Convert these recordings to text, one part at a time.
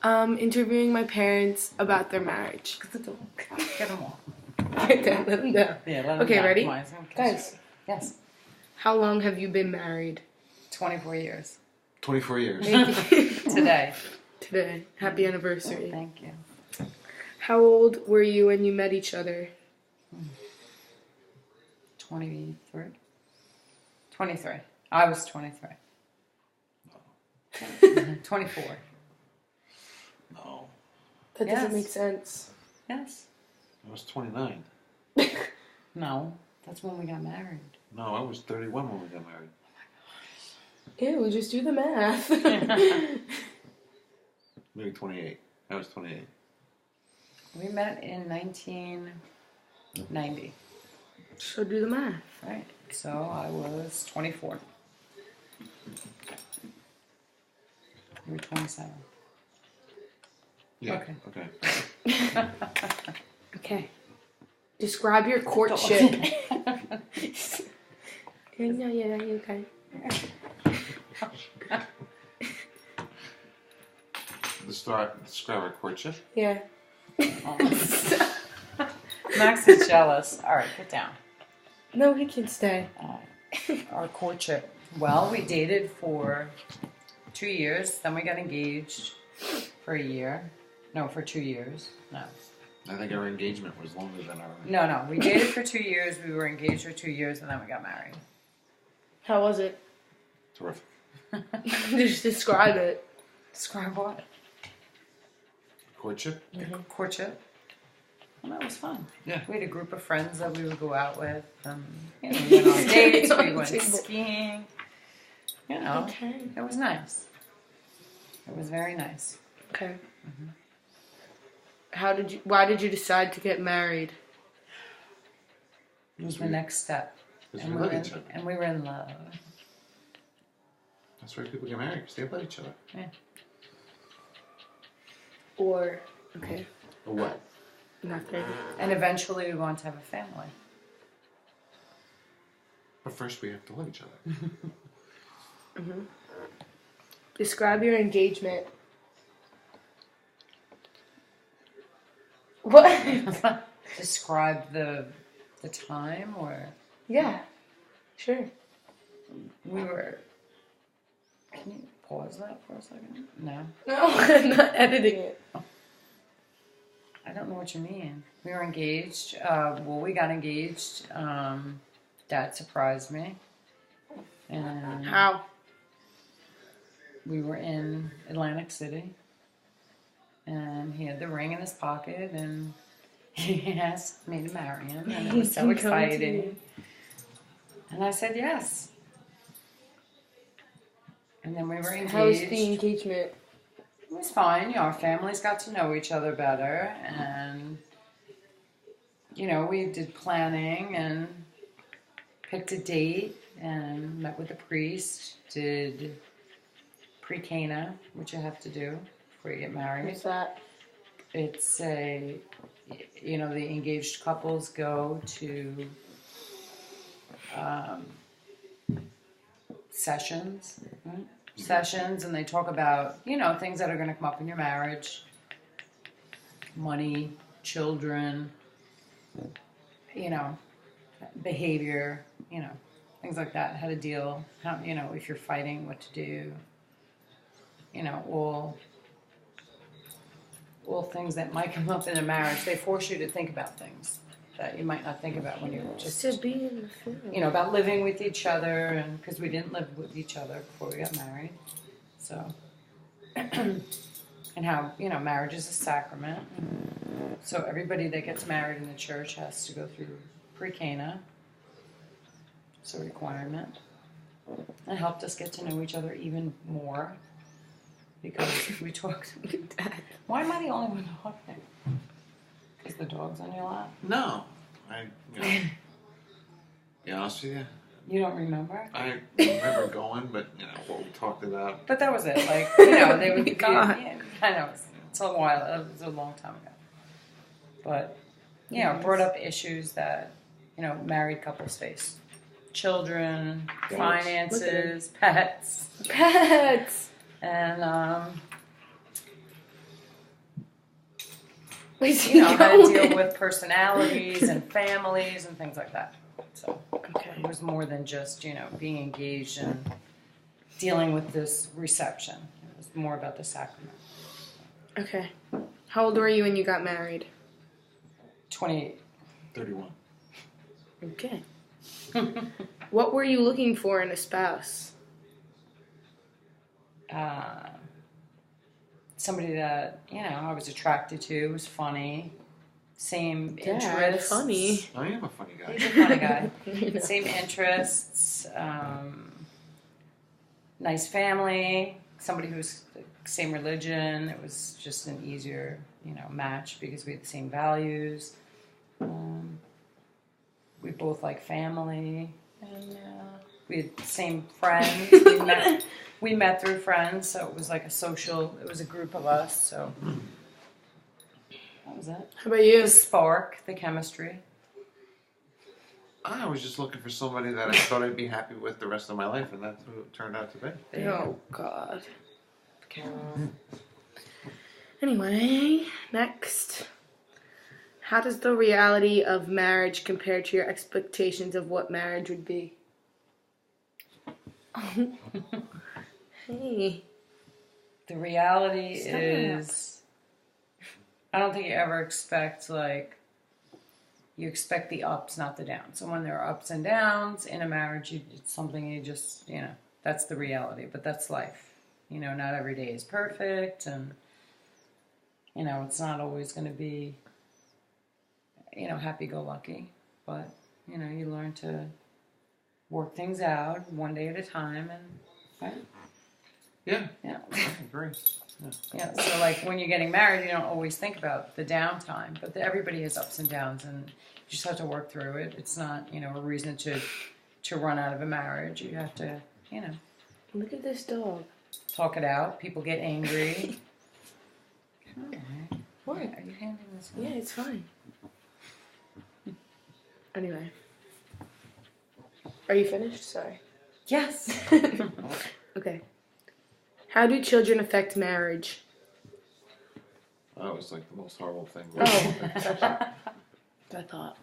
Interviewing my parents about their marriage. Get them all. Let them know. Yeah, let them Okay, ready? Okay. Guys, Yes. how long have you been married? 24 years. 24 years. Today. Today. Happy anniversary. Thank you. How old were you when you met each other? 23. 23. I was 23. 24. No. That Yes. doesn't make sense. Yes. I was 29. No. That's when we got married. No, I was 31 when we got married. Ew, just do the math. Maybe 28. I was 28. We met in 1990. So do the math. Right. So I was 24. You were 27. Yeah. Okay. Okay. Okay. Describe your courtship. No, yeah, you okay. Describe our courtship. Yeah. Max is jealous. All right, get down. No, he can stay. Our courtship. Well, we dated for 2 years. Then we got engaged for a year. No, for 2 years. No. I think our engagement was longer than our. No. We dated for 2 years. We were engaged for 2 years, and then we got married. How was it? Terrific. Just describe it. Describe what? Courtship? Courtship. Well, that was fun. Yeah. We had a group of friends that we would go out with. We went on dates. We went skiing. Okay. It was nice. It was very nice. Okay. Why did you decide to get married? It was the next step. Because we love each other. And we were in love. That's why people get married, because they love each other. Yeah. Or, okay, Or what? nothing. And eventually we want to have a family. But first we have to love each other. Describe your engagement. What? Describe the time or Yeah, sure. we were. Can you pause that for a second? No. No, I'm not editing it. I don't know what you mean. We were engaged. We got engaged. Dad surprised me. And How? we were in Atlantic City. And he had the ring in his pocket and he asked me to marry him. And it was so exciting. And I said yes. And then we were engaged. How was the engagement? It was fine. Our families got to know each other better. And, we did planning and picked a date and met with the priest. Did pre-Cana, which you have to do before you get married. What's that? It's the engaged couples go to sessions, right? Sessions, and they talk about, things that are going to come up in your marriage, money, children, behavior, things like that, how to deal, how, if you're fighting, what to do, all things that might come up in a marriage. They force you to think about things that you might not think about when you're just to be in the film. about living with each other, and because we didn't live with each other before we got married, so and how marriage is a sacrament, so everybody that gets married in the church has to go through pre-Cana. It's a requirement. It helped us get to know each other even more because we talked. Why am I the only one talking? Is the dog's on your lap? No. Be honest with you, You don't remember? I remember going, but what we talked about. But that was it. Like, they would give you, God. yeah, I know, it's a while, it was a long time ago. But, it brought up issues that, married couples face. Children, finances, pets. Pets! And, Where's you know, he how to going? deal with personalities and families and things like that. So Okay. it was more than just, you know, being engaged and dealing with this reception. It was more about the sacrament. Okay. How old were you when you got married? 28. 31. Okay. What were you looking for in a spouse? Somebody that, you know, I was attracted to, was funny, same Dad, interests. funny. I am a funny guy. He's a funny guy. You know. Same interests, nice family, somebody who's the same religion. It was just an easier, you know, match because we had the same values. We both like family, and we had the same friends. We met through friends, so it was like it was a group of us, so that was it. How about you? The spark, the chemistry. I was just looking for somebody that I thought I'd be happy with the rest of my life, and that's who it turned out to be. Oh, God. Anyway, next. How does the reality of marriage compare to your expectations of what marriage would be? Hey. The reality Stop. is, I don't think you ever expect, like, you expect the ups, not the downs. So when there are ups and downs in a marriage, it's something you just, you know, that's the reality. But that's life. You know, not every day is perfect, and, you know, it's not always going to be, you know, happy-go-lucky. But, you know, you learn to work things out one day at a time, and, right? Yeah, Yeah. I agree. Yeah, so like when you're getting married, you don't always think about the downtime, but everybody has ups and downs, and you just have to work through it. It's not, you know, a reason to run out of a marriage. You have to, you know, Look at this dog. talk it out. People get angry. Okay. What? Are you handing this Yeah, one? it's fine. Anyway. Are you finished? Sorry. Yes. Okay. How do children affect marriage? That was like the most horrible thing. Oh, I thought.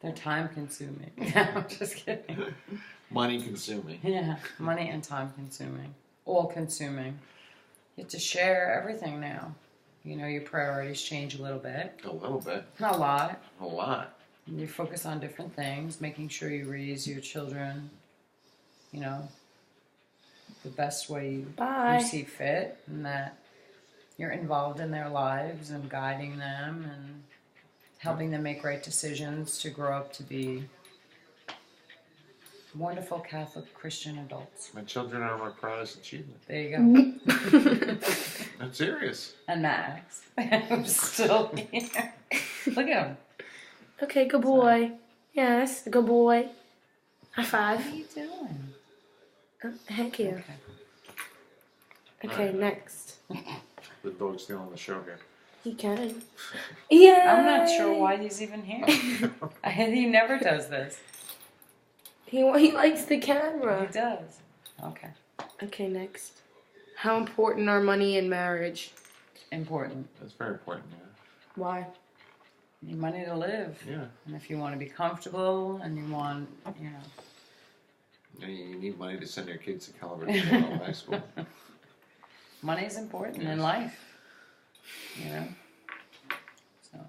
They're time consuming. I'm just kidding. Money consuming. Yeah, money and time consuming. All consuming. You have to share everything now. You know, your priorities change a little bit. A little bit. Not a lot. A lot. You focus on different things, making sure you raise your children, you know, the best way you Bye. see fit, and that you're involved in their lives and guiding them and helping them make right decisions to grow up to be wonderful Catholic Christian adults. My children are my proudest achievement. There you go. I'm serious. And Max, who's still here. Look at him. Okay, good boy. Yes, good boy. High five. What are you doing? Oh, thank you. Okay. Okay, next. The dog's stealing the show here. He can. Yeah. I'm not sure why he's even here. He never does this. He likes the He camera. does. Okay. Okay, next. How important are money in marriage? Important. That's very important, yeah. Why? You need money to live. Yeah. And if you want to be comfortable and you want, you know. You need money to send your kids to Calvert High School. Money is important in life. You know? So,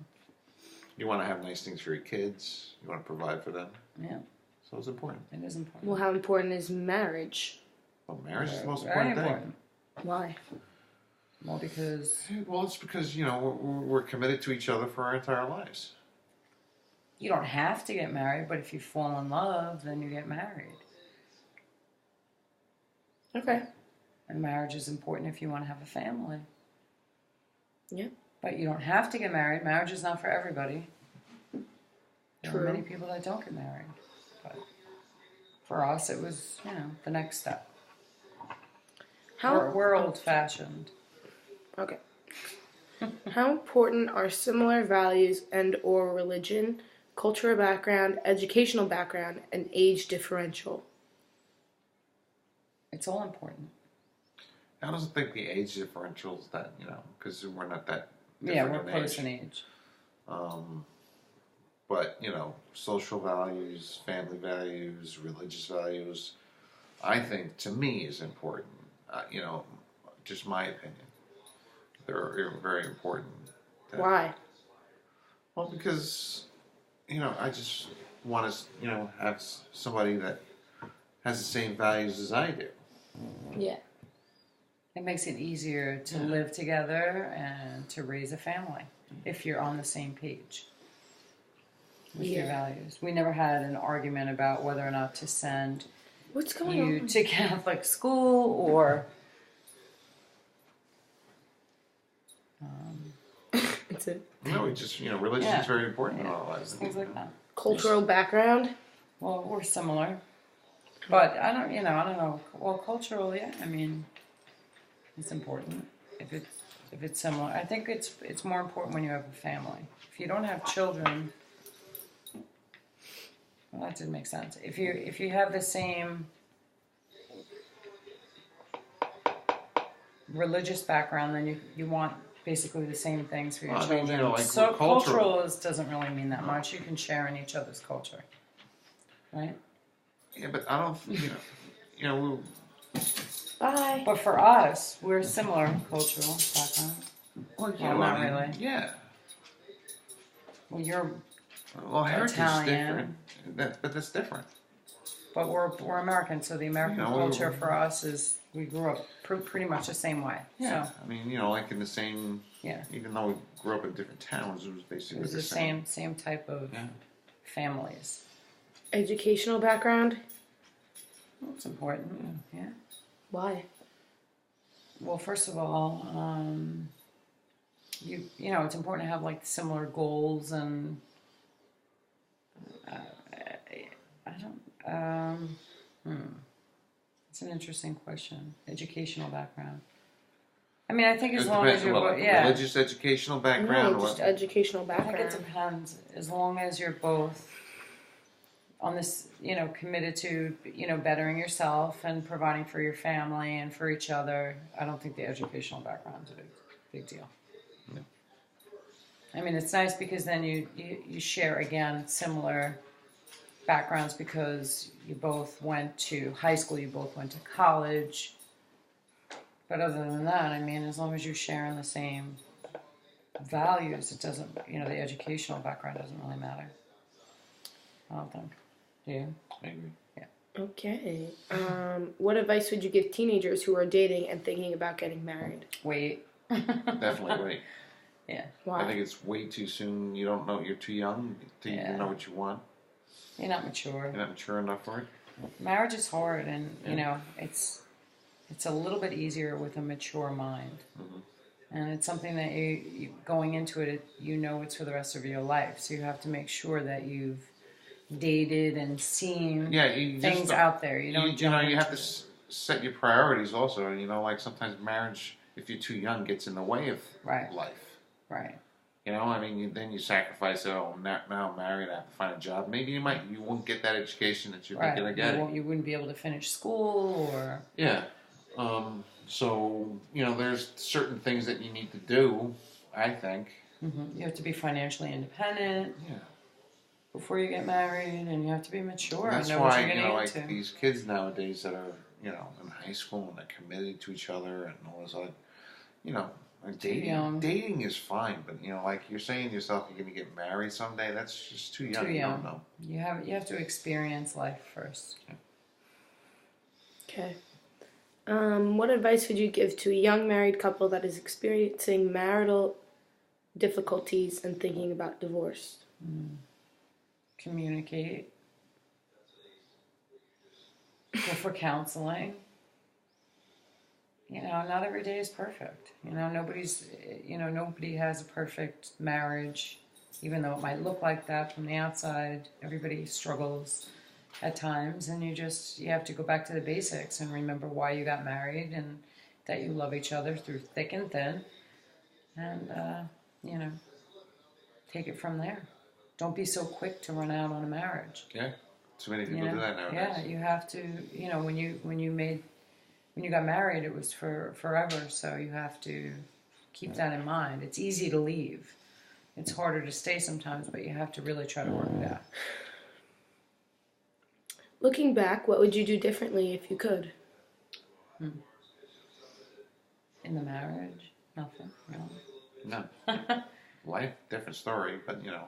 You want to have nice things for your kids. You want to provide for them. yeah, So it's important. it is important. Well, how important is marriage? Well, marriage is the most Very important important. Why? Well, because thing. Well, it's because, you know, we're committed to each other for our entire lives. you don't have to get married, but if you fall in love, then you get married. Okay. And marriage is important if you want to have a family. Yeah. But you don't have to get married. Marriage is not for everybody. There True. are many people that don't get married. But for us, it was, you know, the next step. We're old-fashioned. Okay. How important are similar values and or religion, cultural background, educational background, and age differential? It's all important. I don't think the age differentials that, you know, because we're not that Yeah, different we're in close age. in age. But social values, family values, religious values, I think to me is important. Just my opinion. They're very important. Why? Well, because I just want to have somebody that has the same values as I do. Yeah. It makes it easier to live together and to raise a family if you're on the same page with your values. We never had an argument about whether or not to send What's going you on? to Catholic school or It's a No, we just religion Yeah. is very important in Yeah. our lives. things like that. cultural background. Well, we're similar, but I don't know. Well, cultural, yeah. I mean, it's important if it's similar. I think it's more important when you have a family. If you don't have children, well, that didn't make sense. If you have the same religious background, then you want basically the same things for your Well, I mean, children. like So cultural- doesn't really mean that much. You can share in each other's culture, right? Yeah, but I don't. Bye. But for us, we're similar cultural background. Well, Well, not really. Yeah. Well, you're, Well, heritage is Italian. different. But that's different. but we're American, so the American No, culture for us is we grew up pretty much the same way. Yeah. So I mean, like in the same. yeah, Even though we grew up in different towns, it was it basically was the same type of Yeah. families. Educational background. Well, it's important. Yeah. Why? Well, first of all, it's important to have like similar goals and I don't. It's an interesting question. Educational background. I mean, I think as long as you're religious educational background. No, or just what? educational I think it background. depends. As long as you're both on this, committed to, bettering yourself and providing for your family and for each other, I don't think the educational background's a big deal. No. I mean, it's nice because then you share, again, similar backgrounds because you both went to high school, you both went to college. But other than that, I mean, as long as you're sharing the same values, it doesn't, the educational background doesn't really matter. I don't think. Do you? I agree. Okay. What advice would you give teenagers who are dating and thinking about getting married? Wait. Definitely wait. Yeah. Why? I think it's way too soon. You don't know. You're too young to Yeah. even know what you want. You're not mature. You're not mature enough for it. Marriage is hard, and it's a little bit easier with a mature mind, and it's something that you going into it, it's for the rest of your life. So you have to make sure that you've dated and seen Yeah, you things just out there. You don't. you have into to set your priorities also. Like sometimes marriage, if you're too young, gets in the way of Right. life. Right. I mean, then you sacrifice. Oh, now I'm married. I have to find a job. Maybe you won't get that education that you're thinking of getting. You wouldn't be able to finish school or. Yeah. So there's certain things that you need to do. I think. You have to be financially independent Yeah. before you get married, and you have to be mature That's and know what why you're getting like into. these kids nowadays that are in high school and they're committed to each other and all this other, like young. dating is fine, but like you're saying to yourself, you're going to get married someday. That's just too young. Too You young. don't know. You have to experience life first. Okay. What advice would you give to a young married couple that is experiencing marital difficulties and thinking about divorce? Communicate. Go for counseling. Not every day is perfect. Nobody has a perfect marriage, even though it might look like that from the outside. Everybody struggles at times, and you have to go back to the basics and remember why you got married and that you love each other through thick and thin, and take it from there. Don't be so quick to run out on a marriage. Yeah. Too many people do that nowadays. Yeah, you have to. When you got married, it was for forever. So you have to keep that in mind. It's easy to leave. It's harder to stay sometimes, but you have to really try to work it out. Looking back, what would you do differently if you could? In the marriage, nothing. No. No. Life, different story, but you know,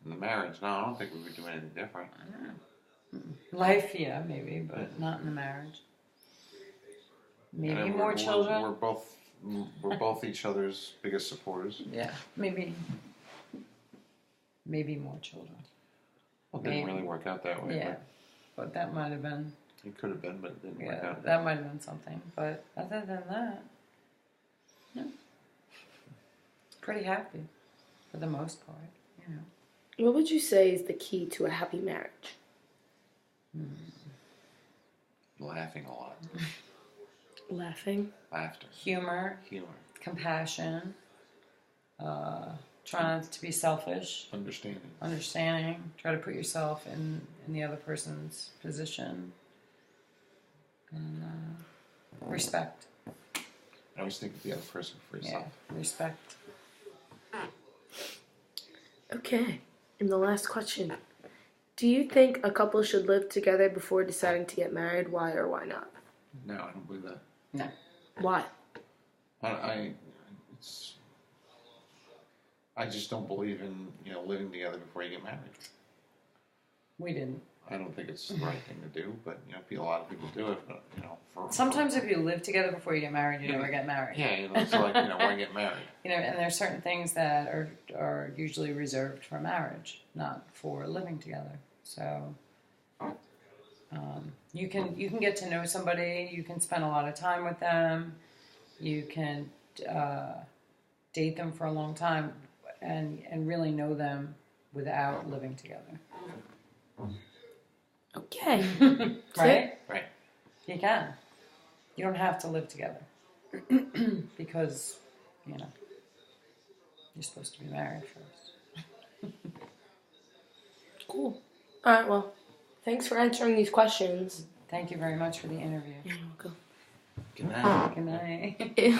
in the marriage, no, I don't think we would do anything different. Life, yeah, maybe, but not in the marriage. Maybe And more children. We're both each other's biggest supporters. Yeah, maybe more children. Well, it didn't Maybe. really work out that way. Yeah, but that might have been. But it could have been, but it didn't work Yeah, out. that might have been something. But other than that, no. Pretty happy for the most part. You know. What would you say is the key to a happy marriage? Laughing a lot. Laughing. Laughter. Humor, Humor. compassion, try not to be selfish, understanding, try to put yourself in the other person's position, and respect. I always think of the other person for yourself. Yeah, respect. Okay, and the last question. Do you think a couple should live together before deciding to get married? Why or why not? No, I don't believe that. No. Why? I just don't believe in living together before you get married. We didn't. I don't think it's the right thing to do, but a lot of people do it. But Sometimes if you live together before you get married, you never get married. Yeah, it's like why get married? And there are certain things that are usually reserved for marriage, not for living together. So you can get to know somebody. You can spend a lot of time with them. You can date them for a long time, and really know them without living together. Okay. Right? Right. You can. You don't have to live together because you're supposed to be married first. Cool. All right, well, thanks for answering these questions. Thank you very much for the interview. You're welcome. Good night. Good night. Ew.